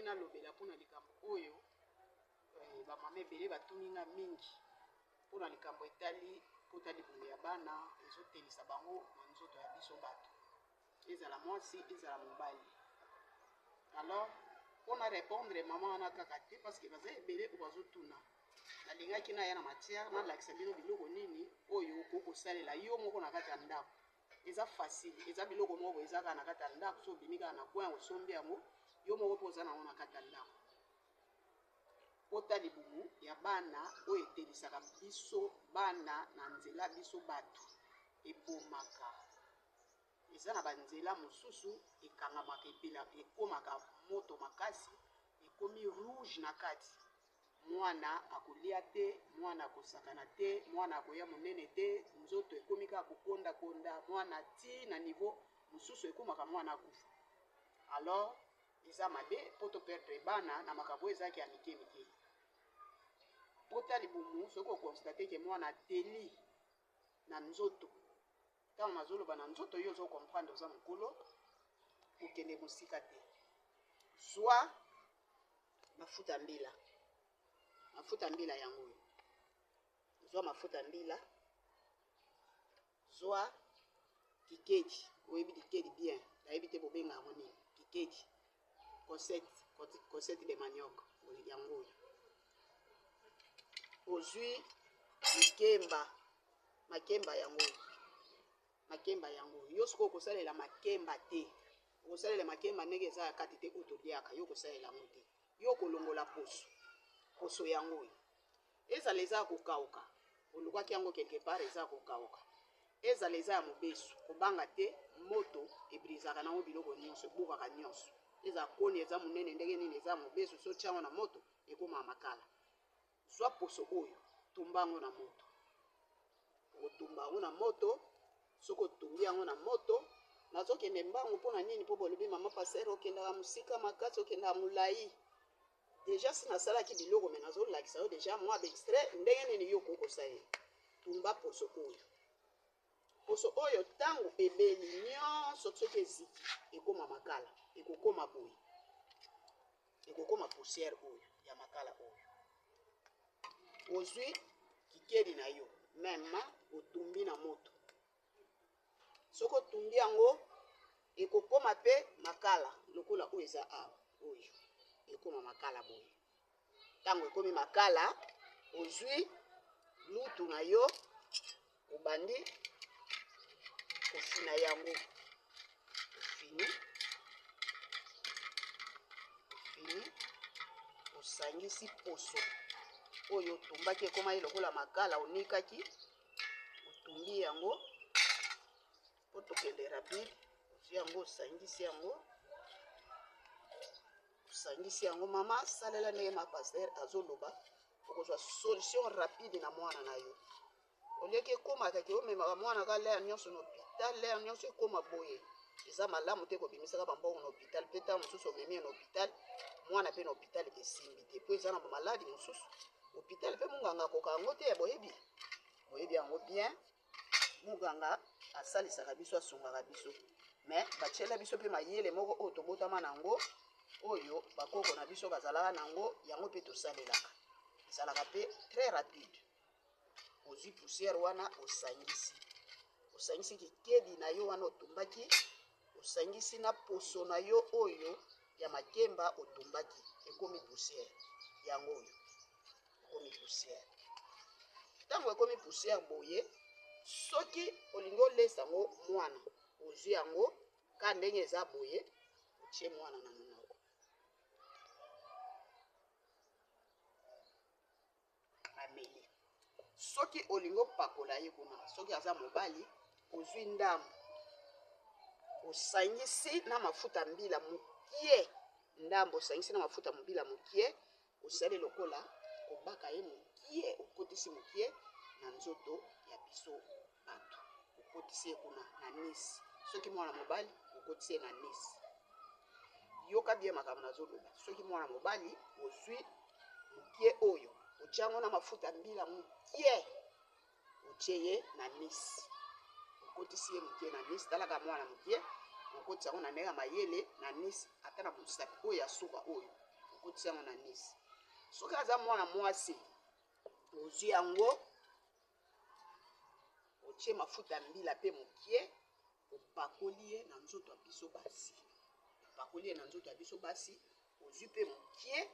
nalingi nalobela mpona likambo oyo bamama ebele batuninga mingi mpona likambo etali pota libumu ya bana ezotelisa bango na nzoto ya biso bato ezala mwasi ezala mobali. Alors mpona répondre mama wana kaka te parce que baza ebele oyo bazotuna nalingaki naya na matière nalakisa bino biloko nini oyo okosalela yo moko na kati ya ndako. Eza facile, eza biloko moko eza kaka na kati ya ndako so obimi kaka na coin osombi yango yo moko mpo oza nango na kati ya ndako. Pota libumu ya bana oyo etelisaka biso bana na nzela biso bato ebomaka. Eza na banzela mosusu ekangamaka epela ekomaka moto makasi ekomi rouge na kati. Mwana akolia te, mwana akosakana te, mwana akoya monene te, nzoto ekomi kaka kokonda konda, mwana ti na niveau mosusu ekomaka mwana akufa. Alors eza mabe poto perdre bana na makambo ezaki ya mike mike. Pota libumu soki okonstate ke mwana ateli na nzoto ntango nazoloba na nzoto yo ozokomprendre oza mokolo okende mosika te. Soit mafuta mbila, mafuta mbila yango oyo zwa mafuta mbila, zwa kikedi oyebi kikedi bien nayebi te bobenga yango nini kikedi cosette de manioc yango oyo ozwi makemba yango oyo makemba yango oyo yo sikoyo kosalela makemba te okosalela makemba ndenge eza ya kati te oyo toliaka yo kosalela yango te yo kolongola poso yango oyo ezala eza ya kokauka olukaki yango quelque part eza ya kokauka ezala eza ya mobesu kobanga te moto ebrisaka nango biloko nyonso ebukaka nyonso eza koni eza monene ndenge nini eza mobesu so tiango na moto ekoma makala. Zwa poso oyo tumba yango na moto okotumba yango na moto soki otumbi yango na moto nazokende mbango mpona nini mpo bolobi mama pasere okendaka mosika makasi okendaka molai deja si nasalaki biloko me nazolakisa yo deja mwa baextrait ndenge nini yo kokosalela. Tumba poso oyo ntango ebeli nyonso soki eziki ekoma makala ekokoma boye ekokoma poussière oyo ya makala oyo. Ozwi kikedi na yo meme otumbi na moto soki otumbi yango ekokoma pe makala lokola oyo eza awa oyo ekoma makala boye. Ntango ekomi makala ozwi lutu na yo obandi kofina yango ofini osangisi poso oyo otumbaki ekoma ye lokola makala onikaki otumbi yango po tokende rapide ozwi yango osangisi yango mama salela ndenge ma pasteur azoloba okozwa solution rapide na mwana na yo olieki ekomaka ke omemaka mwana ka lere nyonso na hôpital lere nyonso ekoma boye eza malamu te kobimisaka bambongo na hôpital mpe ntango mosusu omemi na hôpital mwana mpe na hôpital esimbi te mpo eza na bamaladi mosusu hôpital mpe munganga akoka yango te boyebi yango bien munganga asalisaka biso asungaka biso me batiela biso mpe mayele moko oyo tobotama nango oyo bakoko na biso bazalaka nango yango mpe tosalelaka ezalaka mpe très rapide. Ozwi poussière wana osangisi kikedi na yo wana otumbaki osangisi na poso na yo oyo ya makemba otumbaki ekomi poussière yango oyo ekomi poussière. Ntango ekomi poussière boye soki olingi olesa yango mwana ozwi yango ka ndenge eza boye otie mwana na monoko ameli. Soki olingi opakola ye kuna soki aza mobali ozwi ndambo osangisi na mafuta mbila mokie ndambo osangisi na mafuta mbila mokie osali lokola kobaka ye mokie okotisi mokie na nzoto ya biso bato okotisi ye kuna na nisi soki mwana mobali okotisi ye na nisi. Yoka bien makambo nazoloba soki mwana mobali ozwi mokie oyo otiango na mafuta mbila mokie otie ye na nisi okotisi ye mokie na nisi talaka mwana mokie okotisa yango na ndenge ya mayele na nisi ata na mosapi oyo ya suka oyo okotia yango na nisi. Soki aza mwana mwasi ozwi yango otie mafuta mbila pe mokie opakoli ye na nzoto ya biso basi. Opakoli ye na nzoto ya biso basi ozwi pe mokie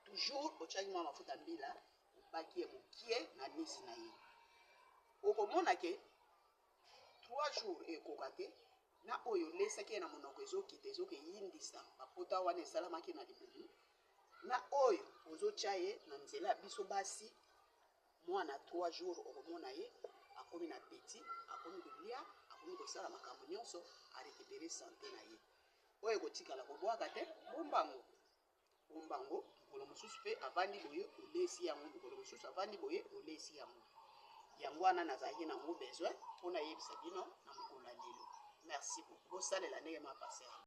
toujours otiaki mwa mafuta mbila opaki ye mokie na nisi na ye. Okomona ke 3 jours ekoka te na oyo lesaki ye na monoko ezokita ezokeyindisa bapota wana esalamaki na libumu na oyo ozotia ye na nzela ya biso basi mwana 3 jours okomona ye akomi na peti akomi kolia akomi kosala makambo nyonso arekipere sante na ye. Oyo ekotikala kobwaka te bombango mokolo mosusu mpe avandi boye olesi yango mokolo mosusu avandi boye olesi yango. Yango wana nazalaki nango besoin mpona yebisa bino na mokolo ya lelo. Merci beaucoup. Bosalela ndenge mapase yango.